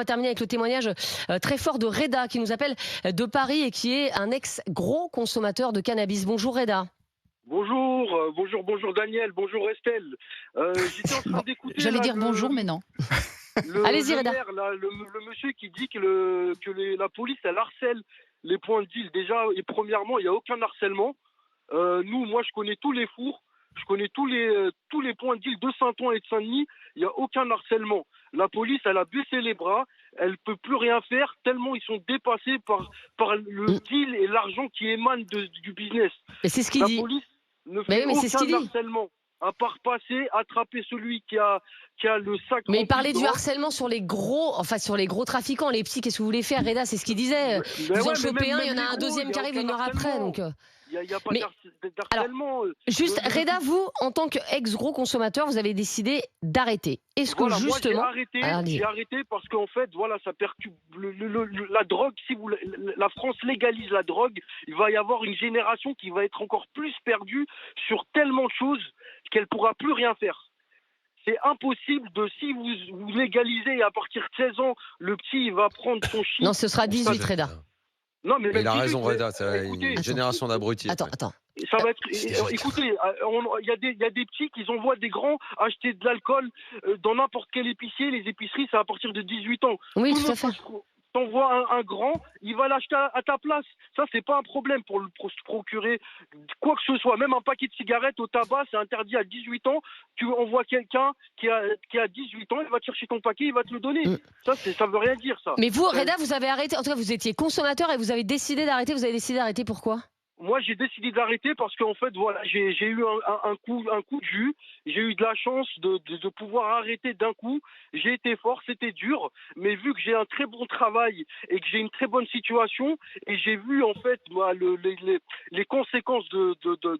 va terminer avec le témoignage très fort de Reda qui nous appelle de Paris et qui est un ex-gros consommateur de cannabis. Bonjour Reda. Bonjour Daniel, bonjour Estelle. J'étais en train d'écouter. J'allais dire bonjour, mais non. Allez-y, Reda. Le monsieur qui dit que la police elle harcèle les points de deal. Déjà, et premièrement, il n'y a aucun harcèlement. Moi, je connais tous les fours, je connais tous les points de deal de Saint-Ouen et de Saint-Denis. Il n'y a aucun harcèlement. La police, elle a baissé les bras. Elle peut plus rien faire tellement ils sont dépassés par le deal et l'argent qui émane du business. Et c'est ce qu'il dit. La police ne fait aucun harcèlement. À part passer, attraper celui qui a le sac. Mais il parlait du harcèlement sur les gros trafiquants, les petits. Qu'est-ce que vous voulez faire, Reda? C'est ce qu'il disait. Ils ont chopé un, il y en a un deuxième qui arrive une heure après. Donc. Il n'y a pas d'harcèlement. Juste, Reda, vous, en tant qu'ex-gros consommateur, vous avez décidé d'arrêter. Est-ce que justement... Moi, j'ai arrêté parce qu'en fait, voilà, ça perturbe la drogue. Si la France légalise la drogue, il va y avoir une génération qui va être encore plus perdue sur tellement de choses qu'elle ne pourra plus rien faire. C'est impossible si vous légalisez à partir de 16 ans, le petit il va prendre son chien. Non, ce sera 18, Reda. Non, mais il a raison, Reda, c'est une génération d'abrutis. Attends. Ça va être. Écoutez, il y a des petits qui envoient des grands acheter de l'alcool dans n'importe quel épicier. Les épiceries, c'est à partir de 18 ans. Oui, tout à fait. T'envoies un grand, il va l'acheter à ta place. Ça, c'est pas un problème pour se procurer quoi que ce soit. Même un paquet de cigarettes au tabac, c'est interdit à 18 ans. Tu envoies quelqu'un qui a 18 ans, il va te chercher ton paquet, il va te le donner. Ça veut rien dire, ça. Mais vous, Reda, vous avez arrêté. En tout cas, vous étiez consommateur et vous avez décidé d'arrêter. Vous avez décidé d'arrêter pourquoi? Moi, j'ai décidé d'arrêter parce qu'en fait, voilà, j'ai eu un coup de jus. J'ai eu de la chance de pouvoir arrêter d'un coup. J'ai été fort, c'était dur, mais vu que j'ai un très bon travail et que j'ai une très bonne situation, et j'ai vu en fait moi, les conséquences de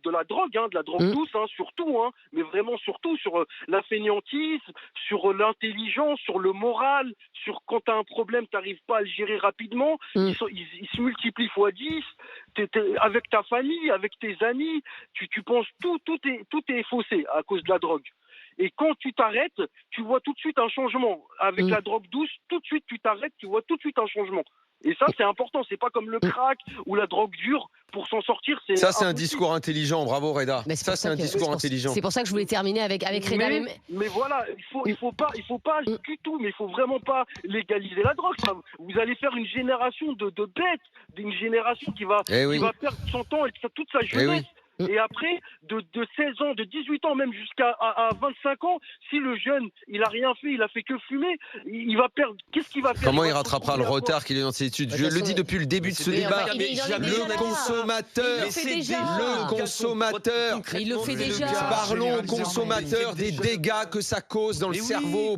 la drogue, de la drogue douce, surtout, mais vraiment surtout sur la fainéantise, sur l'intelligence, sur le moral, sur quand tu as un problème, tu n'arrives pas à le gérer rapidement, ils se multiplient fois 10. Avec ta famille, avec tes amis, tu penses tout est faussé à cause de la drogue. Et quand tu t'arrêtes, tu vois tout de suite un changement. Avec la drogue douce, tout de suite tu t'arrêtes, tu vois tout de suite un changement. Et ça, c'est important. C'est pas comme le crack ou la drogue dure. Pour s'en sortir, c'est un discours intelligent. Bravo, Reda. Ça, c'est un discours intelligent. C'est pour ça que je voulais terminer avec Reda. Mais voilà, il faut pas du tout, mais il faut vraiment pas légaliser la drogue. Vous allez faire une génération de bêtes, une génération qui va perdre son temps et toute sa jeunesse. Et après, de 16 ans, de 18 ans, même jusqu'à 25 ans, si le jeune, il a rien fait, il a fait que fumer, il va perdre. Qu'est-ce qu'il va faire? Comment il rattrapera le retard qu'il est dans ses études? Je le dis depuis le début de ce débat. Le consommateur. Il le fait déjà. Parlons au consommateur des dégâts que ça cause dans le cerveau.